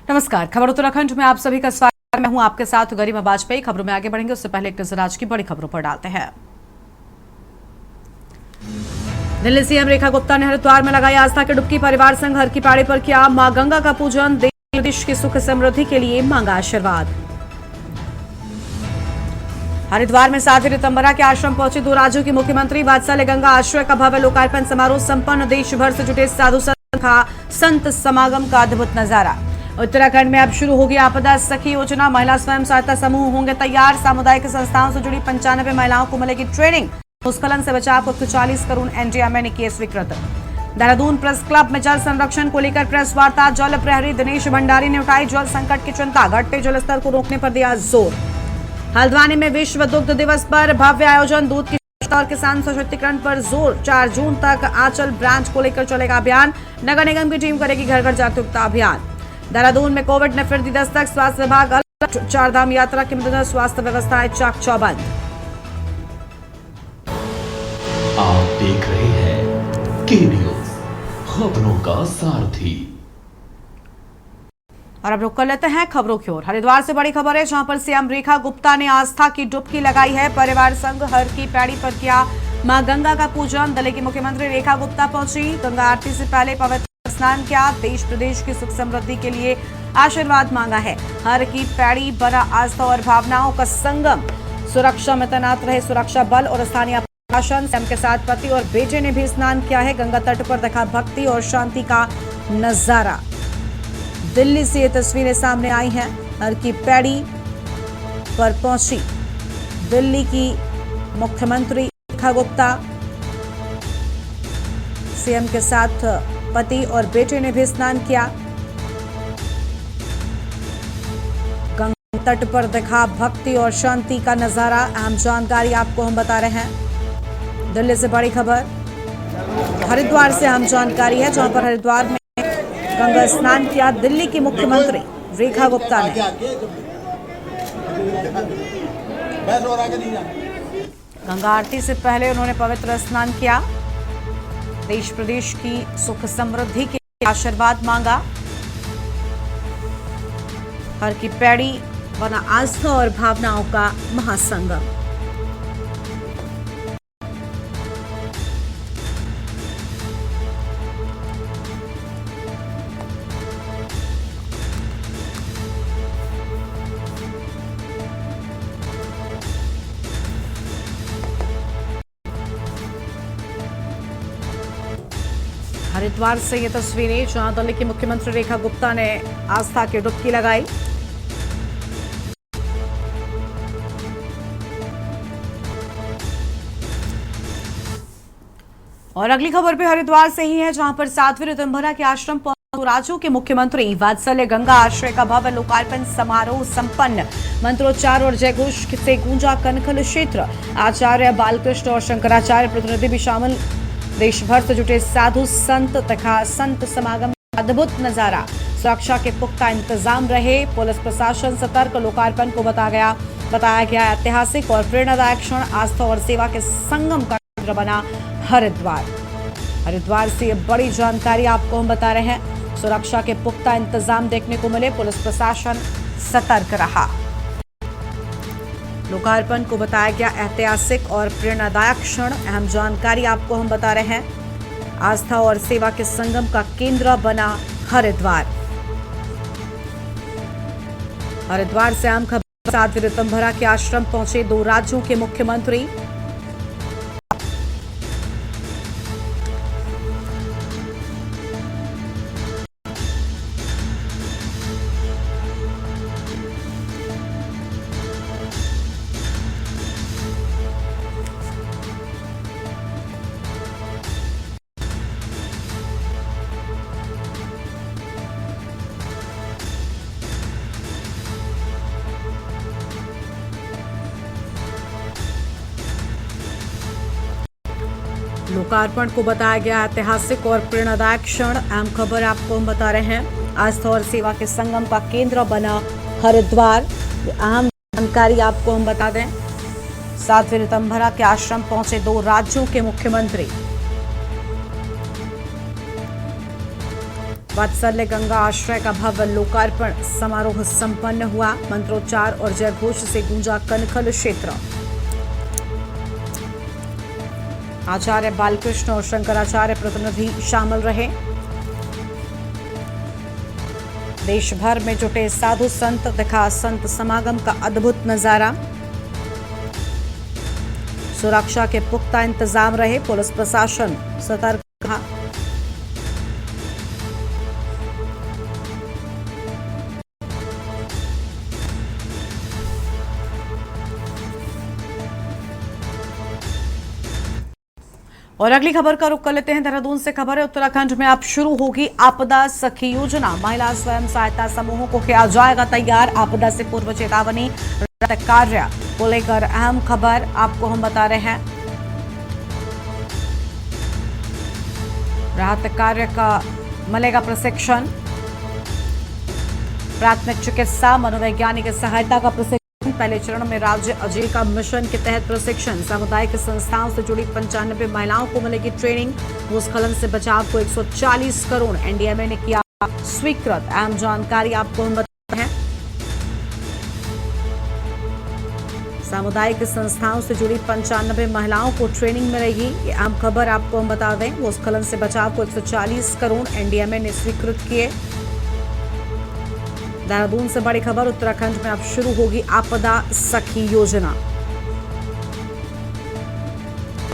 नमस्कार, खबर उत्तराखंड में आप सभी का स्वागत है। मैं हूं आपके साथ गरिमा वाजपेयी। खबरों में आगे बढ़ेंगे उससे पहले एक नजर आज की बड़ी खबरों पर डालते हैं। दिल्ली सीएम रेखा गुप्ता ने हरिद्वार में लगाई आस्था की डुबकी। परिवार संग हर की पहाड़ी पर किया मां गंगा का पूजन। देश की सुख समृद्धि के लिए मांगा आशीर्वाद। हरिद्वार में 7 रितंबरा के आश्रम पहुंचे 2 राज्यों के मुख्यमंत्री। वात्सल्य गंगा आश्रय का भव्य लोकार्पण समारोह संपन्न। देश भर से जुटे साधु संत समागम का अद्भुत नजारा। उत्तराखंड में अब शुरू होगी आपदा सखी योजना। महिला स्वयं सहायता समूह होंगे तैयार। सामुदायिक संस्थाओं से जुड़ी 95 महिलाओं को मिलेगी ट्रेनिंग। भूस्खलन से बचाव को 40 करोड़ एनडीएमए ने किए स्वीकृत। देहरादून प्रेस क्लब में जल संरक्षण को लेकर प्रेस वार्ता। जल प्रहरी दिनेश भंडारी ने उठाई जल संकट की चिंता। घटते जलस्तर को रोकने पर दिया जोर। हल्द्वानी में विश्व दुग्ध दिवस पर भव्य आयोजन। दूध की और किसान सशक्तिकरण पर जोर। 4 जून तक आंचल ब्रांच को लेकर चलेगा अभियान। नगर निगम की टीम करेगी घर घर जागरूकता अभियान। देहरादून में कोविड ने फिर दी दस्तक। स्वास्थ्य विभाग अलर्ट। 4 धाम यात्रा के मद्देनजर स्वास्थ्य व्यवस्थाएं चाक चौबंद। आप देख रहे हैं के न्यूज, खबरों का सारथी। और अब रुक कर लेते हैं खबरों की ओर। हरिद्वार से बड़ी खबर है, जहां पर सीएम रेखा गुप्ता ने आस्था की डुबकी लगाई है। परिवार संग हर की पैड़ी पर किया मां गंगा का पूजन। दिल्ली की मुख्यमंत्री रेखा गुप्ता पहुंची। गंगा आरती से पहले पवित्र स्नान किया। देश प्रदेश की सुख समृद्धि के लिए आशीर्वाद मांगा है। हर की पैड़ी बना आस्था और भावनाओं का संगम। सुरक्षा में तैनात रहे सुरक्षा बल और स्थानीय प्रशासन। सीएम के साथ पति और बेटे ने भी स्नान किया है। गंगा तट पर देखा भक्ति और शांति का नजारा। दिल्ली से ये तस्वीरें सामने आई हैं। हर की पैड़ी पर पहुंची दिल्ली की मुख्यमंत्री रेखा गुप्ता। सीएम के साथ पति और बेटे ने भी स्नान किया। गंगा तट पर देखा भक्ति और शांति का नजारा। अहम जानकारी आपको हम बता रहे हैं। दिल्ली से बड़ी खबर। हरिद्वार से अहम जानकारी है, जहां पर हरिद्वार में गंगा स्नान किया दिल्ली की मुख्यमंत्री रेखा गुप्ता ने। गंगा आरती से पहले उन्होंने पवित्र स्नान किया। देश प्रदेश की सुख समृद्धि के लिए आशीर्वाद मांगा। हर की पैड़ी बना आस्था और भावनाओं का महासंगम। हरिद्वार से ये तस्वीरें, जहां दिल्ली की मुख्यमंत्री रेखा गुप्ता ने आस्था की डुबकी लगाई। और अगली खबर भी हरिद्वार से ही है, जहां पर 7वीं रितंबरा के आश्रम पहुंचे 2 राज्यों के मुख्यमंत्री। वात्सल्य गंगा आश्रय का भव्य लोकार्पण समारोह संपन्न। मंत्रोच्चार और जयघोष से गूंजा कनखल क्षेत्र। आचार्य बालकृष्ण और शंकराचार्य प्रतिनिधि भी शामिल। देश भर से जुटे साधु संत तथा संत समागम का अद्भुत नजारा। सुरक्षा के पुख्ता इंतजाम रहे। पुलिस प्रशासन सतर्क। लोकार्पण को बताया गया ऐतिहासिक और प्रेरणादायक क्षण। आस्था और सेवा के संगम का केंद्र बना हरिद्वार से बड़ी जानकारी आपको हम बता रहे हैं। सुरक्षा के पुख्ता इंतजाम देखने को मिले। पुलिस प्रशासन सतर्क रहा। लोकार्पण को बताया गया ऐतिहासिक और प्रेरणादायक क्षण। अहम जानकारी आपको हम बता रहे हैं। आस्था और सेवा के संगम का केंद्र बना हरिद्वार। हरिद्वार से अहम खबर। 7वीं रितंबरा के आश्रम पहुंचे 2 राज्यों के मुख्यमंत्री। लोकार्पण को बताया गया ऐतिहासिक और प्रेरणादायक क्षण। अहम खबर आपको हम बता रहे हैं। आस्था और सेवा के संगम का केंद्र बना हरिद्वार। अहम जानकारी आपको हम बता दें। 7वीं रितंबरा के आश्रम पहुंचे 2 राज्यों के मुख्यमंत्री। वात्सल्य गंगा आश्रय का भव्य लोकार्पण समारोह संपन्न हुआ। मंत्रोच्चार और जयघोष से गूंजा कनखल क्षेत्र। आचार्य बालकृष्ण और शंकराचार्य प्रतिनिधि शामिल रहे। देश भर में जुटे साधु संत, दिखा संत समागम का अद्भुत नजारा। सुरक्षा के पुख्ता इंतजाम रहे, पुलिस प्रशासन सतर्क रहा। और अगली खबर का रुख कर लेते हैं। देहरादून से खबर है, उत्तराखंड में अब शुरू होगी आपदा सखी योजना। महिला स्वयं सहायता समूहों को किया जाएगा तैयार। आपदा से पूर्व चेतावनी, राहत कार्य को लेकर अहम खबर आपको हम बता रहे हैं। राहत कार्य का मिलेगा प्रशिक्षण। प्राथमिक चिकित्सा मनोवैज्ञानिक सहायता का प्रशिक्षण। पहले चरण में राज्य आजीविका मिशन के तहत प्रशिक्षण। सामुदायिक संस्थाओं से जुड़ी 95 महिलाओं को मिलेगी ट्रेनिंग। भूस्खलन से बचाव को 140 करोड़ एनडीएमए ने किया स्वीकृत। अहम जानकारी आपको हम बता रहे हैं। सामुदायिक संस्थाओं से जुड़ी 95 महिलाओं को ट्रेनिंग मिलेगी। ये अहम खबर आपको हम बता दें। भूस्खलन से बचाव को 140 करोड़ एनडीएमए ने स्वीकृत किए। देहरादून से बड़ी खबर, उत्तराखंड में अब शुरू होगी आपदा सखी योजना।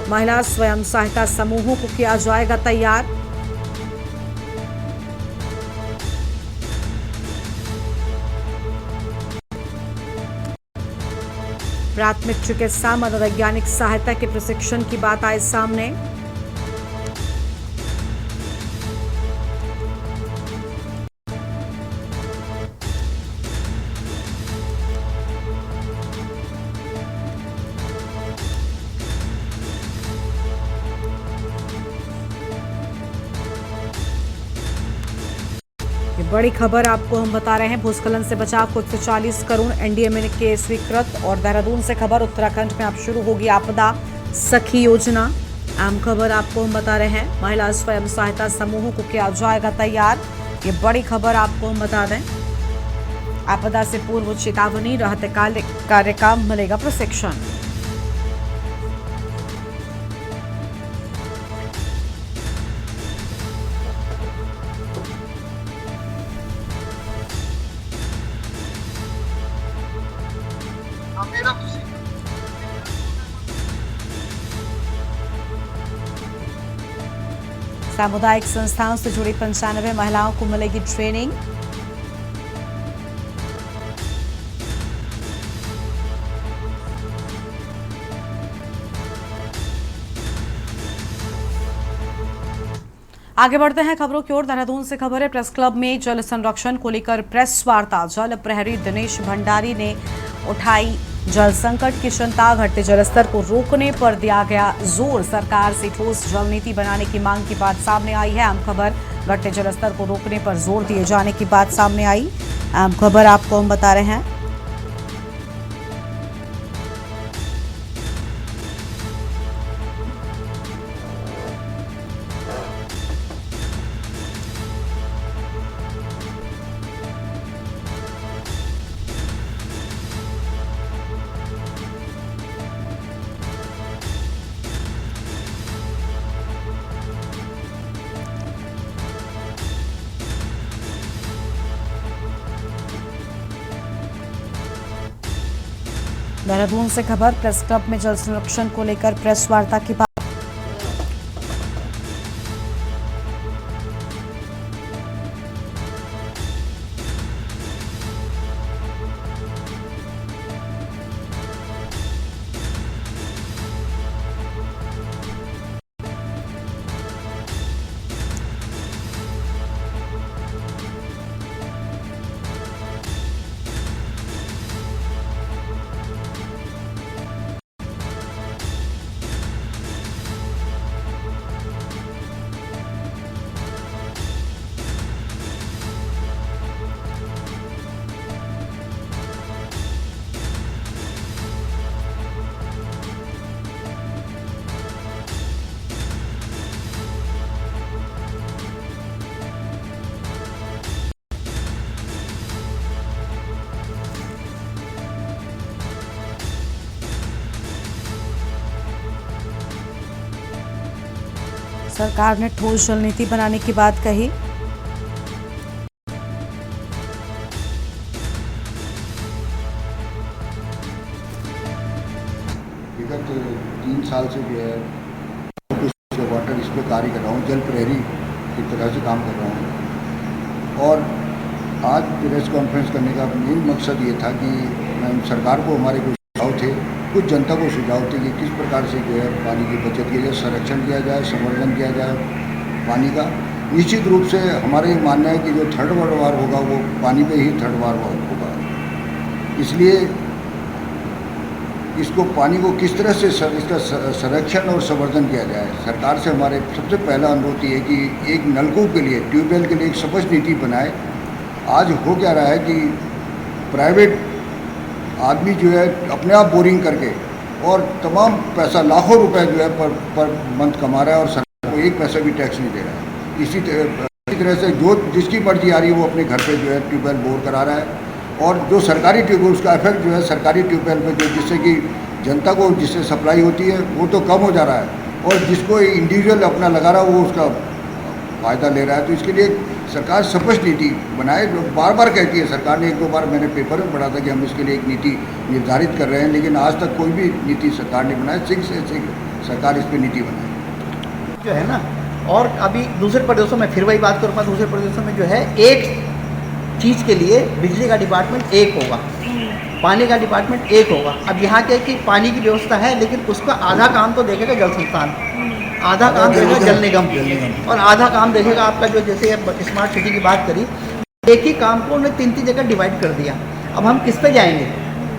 महिला स्वयं सहायता समूहों को किया जाएगा तैयार। प्राथमिक चिकित्सा मनोवैज्ञानिक सहायता के प्रशिक्षण की बात आए सामने। ये बड़ी खबर आपको हम बता रहे हैं। भूस्खलन से बचाव को 140 करोड़ एनडीएमए के स्वीकृत। और देहरादून से खबर, उत्तराखंड में अब शुरू होगी आपदा सखी योजना। अहम खबर आपको हम बता रहे हैं। महिला स्वयं सहायता समूहों को किया जाएगा तैयार। ये बड़ी खबर आपको हम बता दें। आपदा से पूर्व चेतावनी, राहत कार्य का मिलेगा प्रशिक्षण। सामुदायिक संस्थाओं से जुड़ी 95 महिलाओं को मिलेगी ट्रेनिंग। आगे बढ़ते हैं खबरों की ओर। देहरादून से खबर है, प्रेस क्लब में जल संरक्षण को लेकर प्रेस वार्ता। जल प्रहरी दिनेश भंडारी ने उठाई जल संकट की चिंता। घटते जलस्तर को रोकने पर दिया गया जोर। सरकार से ठोस जल नीति बनाने की मांग की बात सामने आई है। अहम खबर, घटते जलस्तर को रोकने पर जोर दिए जाने की बात सामने आई। अहम खबर आपको हम बता रहे हैं। देहरादून से खबर, प्रेस क्लब में जल संरक्षण को लेकर प्रेस वार्ता की बात। सरकार ने ठोस जल नीति बनाने की बात कही। विगत 3 साल से जो है वाटर इस पर कार्य कर रहा हूँ, जल प्रहरी की तरह से काम कर रहा हूँ। और आज प्रेस कॉन्फ्रेंस करने का मेन मकसद ये था कि सरकार को हमारे कुछ सुझाव थे, कुछ जनता को सुझाव थे कि किस प्रकार से जो है पानी की बचत किया जाए, संरक्षण किया जाए, संवर्धन किया जाए पानी का। निश्चित रूप से हमारे मानना है कि जो थर्ड वर्ल्ड वार होगा वो पानी पे ही थर्ड वर्ल्ड वार होगा। इसलिए इसको पानी को किस तरह से इसका संरक्षण और संवर्धन किया जाए। सरकार से हमारे सबसे पहला अनुरोध ये है कि एक नलकूप के लिए, ट्यूबवेल के लिए एक स्पष्ट नीति बनाए। आज हो क्या रहा है कि प्राइवेट आदमी जो है अपने आप बोरिंग करके और तमाम पैसा लाखों रुपए जो है पर मंथ कमा रहा है और सरकार को एक पैसा भी टैक्स नहीं दे रहा है। इसी तरह से जो जिसकी मर्जी आ रही है वो अपने घर पे जो है ट्यूबवेल बोर करा रहा है। और जो सरकारी ट्यूबवेल, उसका इफेक्ट जो है सरकारी ट्यूबवेल पे जो जिससे कि जनता को जिससे सप्लाई होती है वो तो कम हो जा रहा है, और जिसको इंडिविजुअल अपना लगा रहा है वो उसका फ़ायदा ले रहा है। तो इसके लिए सरकार स्पष्ट नीति बनाए। बार बार कहती है सरकार ने, 1-2 बार मैंने पेपर में पढ़ा था कि हम इसके लिए एक नीति निर्धारित कर रहे हैं, लेकिन आज तक कोई भी नीति सरकार ने बनाए। शीघ्र से शीघ्र सरकार इस पर नीति बनाए जो है ना। और अभी दूसरे प्रदेशों में फिर वही बात करूँगा, दूसरे प्रदेशों में जो है एक चीज़ के लिए बिजली का डिपार्टमेंट एक होगा, पानी का डिपार्टमेंट एक होगा। अब यहाँ क्या है कि पानी की व्यवस्था है, लेकिन उसका आधा काम तो देखेगा जल संस्थान, आधा काम देखेगा जल निगम, और आधा काम देखेगा आपका जो, जैसे स्मार्ट सिटी की बात करी, एक ही काम को उन्होंने 3 जगह डिवाइड कर दिया। अब हम किस पे जाएंगे?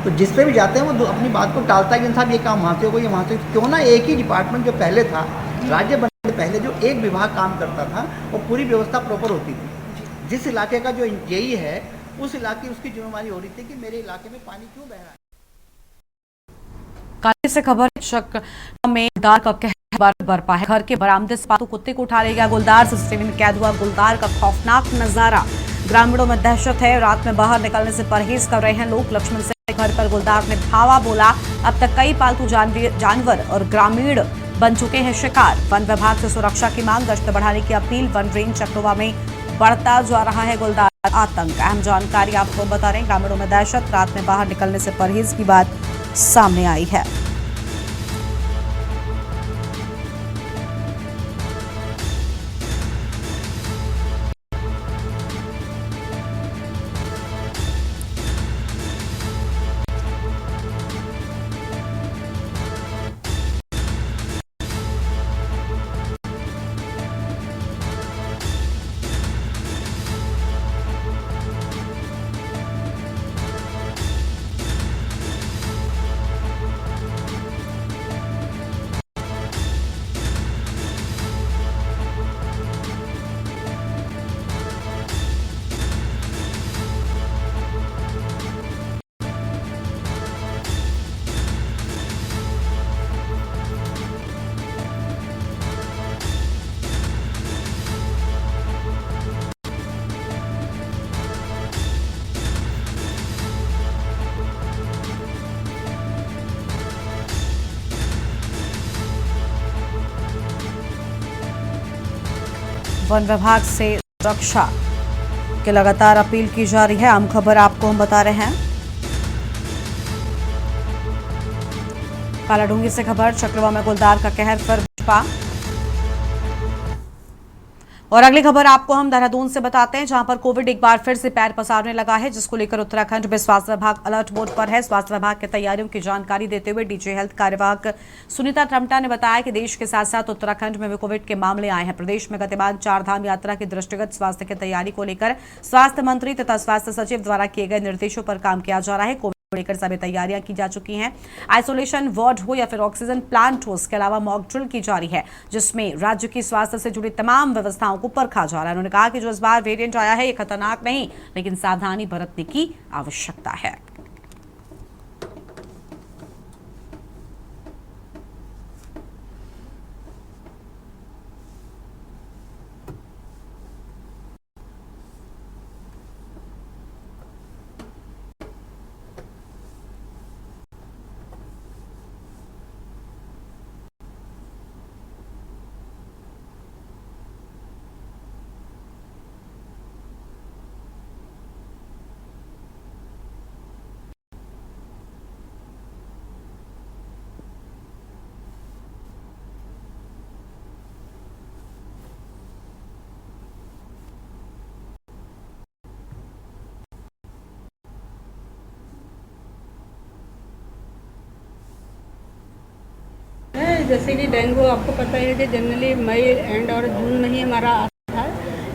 तो जिस पे भी जाते हैं वो अपनी बात को टालता है कि साहब ये काम वहाँ से हो गई, वहाँ से क्यों ना एक ही डिपार्टमेंट जो पहले था, राज्य बनने से पहले जो एक विभाग काम करता था वो पूरी व्यवस्था प्रॉपर होती थी। जिस इलाके का जो यही है उस इलाके उसकी जिम्मेवारी हो रही थी कि मेरे इलाके में पानी क्यों बह रहा है। काली से खबर शक में गुलदार का कहर बरपा है। घर के बरामदे से पालतू कुत्ते को उठा ले गया गुलदार। सीसीटीवी में कैद हुआ गुलदार का खौफनाक नजारा। ग्रामीणों में दहशत है। रात में बाहर निकलने से परहेज कर रहे हैं लोग। लक्ष्मण से घर पर गुलदार ने धावा बोला। अब तक कई पालतू जानवर और ग्रामीण बन चुके हैं शिकार। वन विभाग से सुरक्षा की मांग, गश्त बढ़ाने की अपील। वन रेंज चकरोवा में बढ़ता जा रहा है गुलदार आतंक। अहम जानकारी आपको बता रहे हैं। ग्रामीणों में दहशत, रात में बाहर निकलने से परहेज की बात सामने आई है। वन विभाग से सुरक्षा की लगातार अपील की जा रही है। आम खबर आपको हम बता रहे हैं। कालाडूंगी से खबर, चक्रवा में गुलदार का कहर पर भाजपा। और अगली खबर आपको हम देहरादून से बताते हैं, जहां पर कोविड एक बार फिर से पैर पसारने लगा है, जिसको लेकर उत्तराखंड में स्वास्थ्य विभाग अलर्ट मोड पर है। स्वास्थ्य विभाग की तैयारियों की जानकारी देते हुए डीजी हेल्थ कार्यवाहक सुनीता ट्रमटा ने बताया कि देश के साथ साथ उत्तराखंड में भी कोविड के मामले आए हैं। प्रदेश में गतिमान 4 धाम यात्रा की दृष्टिगत स्वास्थ्य की तैयारी को लेकर स्वास्थ्य मंत्री तथा स्वास्थ्य सचिव द्वारा किए गए निर्देशों पर काम किया जा रहा है। लेकर सभी तैयारियां की जा चुकी हैं। आइसोलेशन वार्ड हो या फिर ऑक्सीजन प्लांट हो, इसके अलावा मॉक ड्रिल की जा रही है, जिसमें राज्य की स्वास्थ्य से जुड़ी तमाम व्यवस्थाओं को परखा जा रहा है। उन्होंने कहा कि जो इस बार वेरिएंट आया है ये खतरनाक नहीं, लेकिन सावधानी बरतने की आवश्यकता है। जैसे कि डेंगू आपको पता है कि जनरली मई एंड और जून में ही हमारा आता था,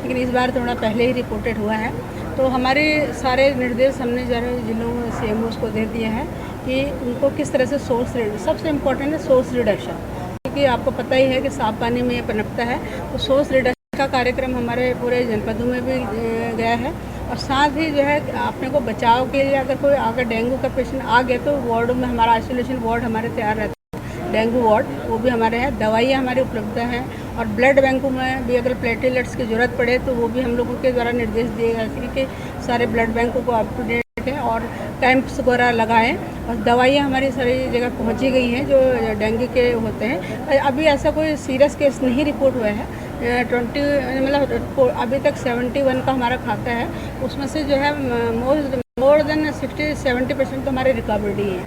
लेकिन इस बार थोड़ा पहले ही रिपोर्टेड हुआ है। तो हमारे सारे निर्देश हमने जिलों में CMOs को दे दिए हैं कि उनको किस तरह से सबसे इम्पोर्टेंट है सोर्स रिडक्शन, क्योंकि आपको पता ही है कि साफ पानी में ये पनपता है। तो सोर्स रिडक्शन का कार्यक्रम हमारे पूरे जनपदों में भी गया है। और साथ ही जो है अपने को बचाव के लिए अगर डेंगू का पेशेंट आ गया तो वार्ड में हमारा आइसोलेशन वार्ड हमारे तैयार रहता है, डेंगू वार्ड वो भी हमारे हैं, दवाइयाँ हमारी उपलब्ध हैं। और ब्लड बैंकों में भी अगर प्लेटलेट्स की ज़रूरत पड़े तो वो भी हम लोगों के द्वारा निर्देश दिए गए हैं कि सारे ब्लड बैंकों को अप टू डेट है और कैंप्स वगैरह लगाएं। और दवाइयाँ हमारी सारी जगह पहुँची गई हैं जो डेंगू के होते हैं। अभी ऐसा कोई सीरियस केस नहीं रिपोर्ट हुआ है। 20 मतलब अभी तक 71 का हमारा खाता है, उसमें से जो है मोर देन 60-70% तो हमारे रिकवरी है।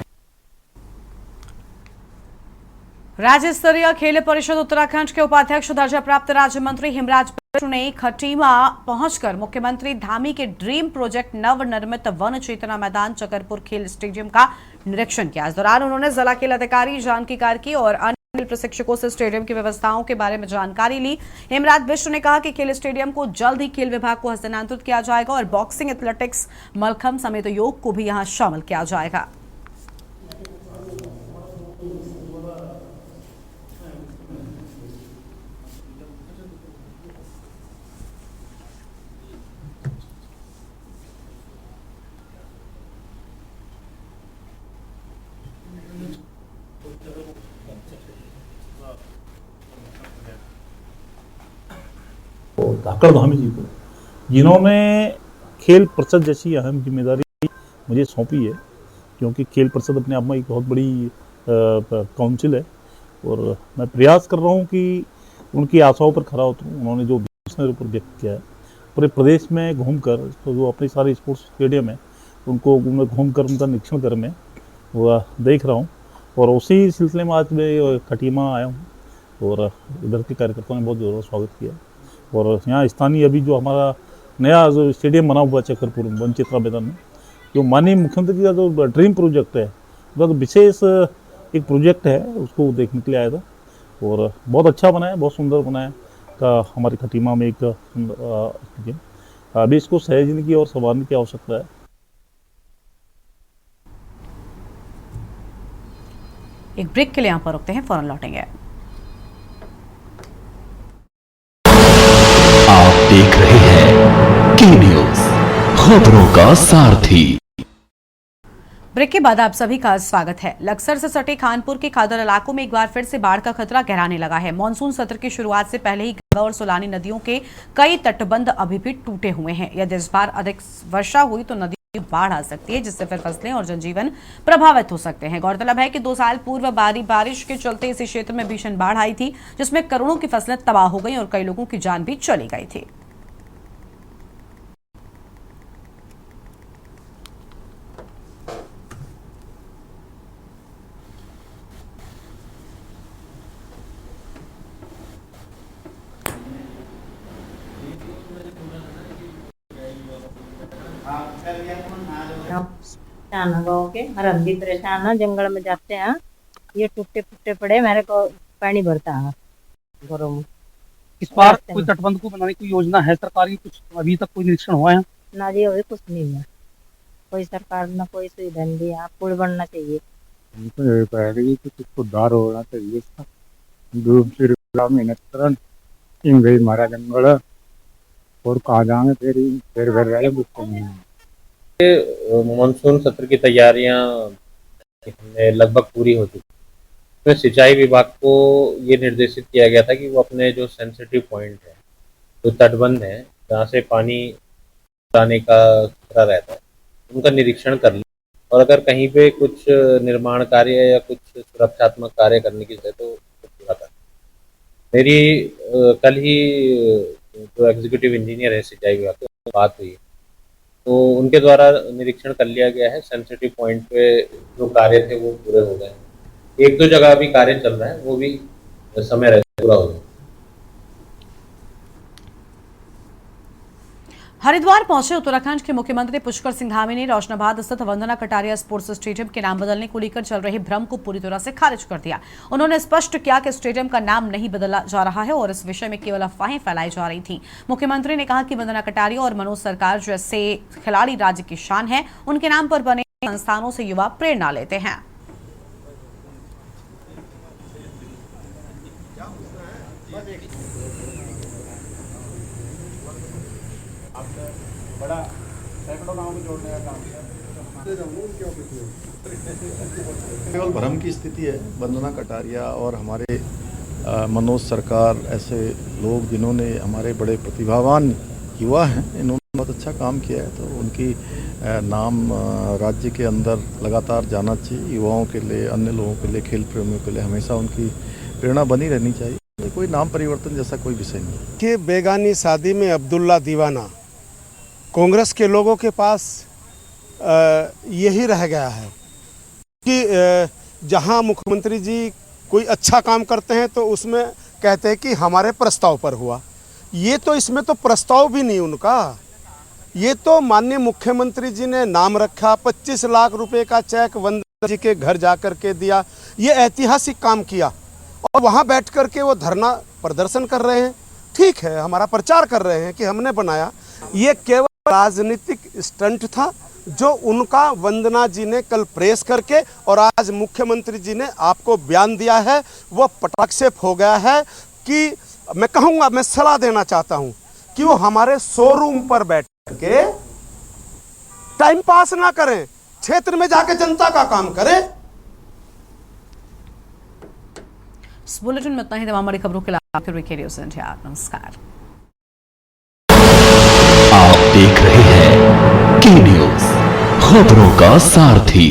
राज्य स्तरीय खेल परिषद उत्तराखंड के उपाध्यक्ष दर्जा प्राप्त राज्य मंत्री हिमराज बिष्ट ने खटीमा पहुंचकर मुख्यमंत्री धामी के ड्रीम प्रोजेक्ट नवनिर्मित वन चेतना मैदान चकरपुर खेल स्टेडियम का निरीक्षण किया। इस दौरान उन्होंने जिला खेल अधिकारी जानकी कार्की और अन्य खेल प्रशिक्षकों से स्टेडियम की व्यवस्थाओं के बारे में जानकारी ली। हिमराज बिष्ट ने कहा कि खेल स्टेडियम को जल्द ही खेल विभाग को हस्तांतरित किया जाएगा और बॉक्सिंग, एथलेटिक्स, मलखम्ब समेत योग को भी यहां शामिल किया जाएगा। धाकड़ धामी जी को, जिन्होंने खेल परिषद जैसी अहम जिम्मेदारी मुझे सौंपी है, क्योंकि खेल परिषद अपने आप में एक बहुत बड़ी काउंसिल है और मैं प्रयास कर रहा हूँ कि उनकी आशाओं पर खरा उतरूँ। उन्होंने जो विजन पर व्यक्त किया है, पूरे प्रदेश में घूमकर तो जो अपने सारे स्पोर्ट्स स्टेडियम है उनको घूमकर उनका निरीक्षण कर मैं वो देख रहा हूँ। और उसी सिलसिले में आज मैं खटीमा आया हूँ और इधर के कार्यकर्ताओं ने बहुत ज़ोर स्वागत किया। और यहाँ स्थानीय अभी जो हमारा नया जो स्टेडियम बना हुआ चकरपुर वन चेतना मैदान में, जो माननीय मुख्यमंत्री का जो ड्रीम प्रोजेक्ट है, उसका तो विशेष एक प्रोजेक्ट है, उसको देखने के लिए आया था और बहुत अच्छा बना है, बहुत सुंदर बना है का हमारे खटीमा में एक स्टेडियम। अभी इसको सहेजने की और संवारने की आवश्यकता है। एक ब्रेक के लिए यहाँ पर रुकते हैं, फौरन लौटेंगे। आप देख रहे हैं के न्यूज, खबरों का सारथी। ब्रेक के बाद आप सभी का स्वागत है। लक्सर से सटे खानपुर के खादर इलाकों में एक बार फिर से बाढ़ का खतरा गहराने लगा है। मानसून सत्र की शुरुआत से पहले ही गंगा और सोलानी नदियों के कई तटबंध अभी भी टूटे हुए हैं। यदि इस बार अधिक वर्षा हुई तो नदी बाढ़ आ सकती है, जिससे फिर फसलें और जनजीवन प्रभावित हो सकते हैं। गौरतलब है कि 2 साल पूर्व बारिश के चलते इसी क्षेत्र में भीषण बाढ़ आई थी, जिसमें करोड़ों की फसलें तबाह हो गई और कई लोगों की जान भी चली गई थी। गाँव के और हम भी परेशान है, जंगल में जाते हैं, ये टूटे फूटे पड़े, मेरे को पानी भरता है घरों में। इस बार कोई तटबंध को बनाने की योजना है सरकारी? कुछ अभी तक कोई निरीक्षण हुआ है? ना जी, अभी कुछ नहीं है, कोई सरकार ना कोई सुविधा नहीं दिया। पुल बनना चाहिए, कुछ सुधार होना चाहिए इसका। मेहनत करन इन गई मारा जंगल और कहा जाएंगे फिर मानसून सत्र की तैयारियां लगभग पूरी हो चुकी। तो सिंचाई विभाग को ये निर्देशित किया गया था कि वो अपने जो सेंसिटिव पॉइंट है, जो तटबंध है, जहाँ से पानी आने का खतरा रहता है, उनका निरीक्षण कर ले और अगर कहीं पे कुछ निर्माण कार्य या कुछ सुरक्षात्मक कार्य करने की जरूरत तो पूरा कर। मेरी कल ही जो एग्जीक्यूटिव इंजीनियर है सिंचाई विभाग की बात हुई, तो उनके द्वारा निरीक्षण कर लिया गया है। सेंसिटिव पॉइंट पे जो कार्य थे वो पूरे हो गए। 1-2 जगह अभी कार्य चल रहा है, वो भी समय रहते पूरा हो जाए। हरिद्वार पहुंचे उत्तराखंड के मुख्यमंत्री पुष्कर सिंह धामी ने रोशनाबाद स्थित वंदना कटारिया स्पोर्ट्स स्टेडियम के नाम बदलने को लेकर चल रहे भ्रम को पूरी तरह से खारिज कर दिया। उन्होंने स्पष्ट किया कि स्टेडियम का नाम नहीं बदला जा रहा है और इस विषय में केवल अफवाहें फैलाई जा रही थी। मुख्यमंत्री ने कहा कि वंदना कटारिया और मनोज सरकार जैसे खिलाड़ी राज्य की शान है, उनके नाम पर बने संस्थानों से युवा प्रेरणा लेते हैं। केवल भ्रम की स्थिति है। वंदना कटारिया और हमारे मनोज सरकार ऐसे लोग जिन्होंने हमारे बड़े प्रतिभावान युवा हैं, इन्होंने बहुत अच्छा काम किया है, तो उनकी नाम राज्य के अंदर लगातार जाना चाहिए। युवाओं के लिए, अन्य लोगों के लिए, खेल प्रेमियों के लिए हमेशा उनकी प्रेरणा बनी रहनी चाहिए। कोई नाम परिवर्तन जैसा कोई विषय नहीं। कि बेगानी शादी में अब्दुल्ला दीवाना कांग्रेस के लोगों के पास यही रह गया है कि जहां मुख्यमंत्री जी कोई अच्छा काम करते हैं तो उसमें कहते हैं कि हमारे प्रस्ताव पर हुआ। ये तो इसमें तो प्रस्ताव भी नहीं उनका, ये तो माननीय मुख्यमंत्री जी ने नाम रखा, 25 लाख रुपए का चेक वंदना जी के घर जा कर के दिया। ये ऐतिहासिक काम किया और वहाँ बैठ कर के वो धरना प्रदर्शन कर रहे हैं। ठीक है, हमारा प्रचार कर रहे हैं कि हमने बनाया। ये केवल राजनीतिक स्टंट था जो उनका वंदना जी ने कल प्रेस करके और आज मुख्यमंत्री जी ने आपको बयान दिया है, वो पटाक्षेप हो गया है। कि मैं कहूँगा, मैं सलाह देना चाहता हूँ कि वो हमारे शोरूम पर बैठ के टाइम पास ना करें, क्षेत्र में जाके जनता का काम करें। इस बुलेटिन में इतना ही। तमाम बड़ी खबरों के लिए नमस्कार। आप देख रहे हैं के न्यूज़, खबरों का सारथी।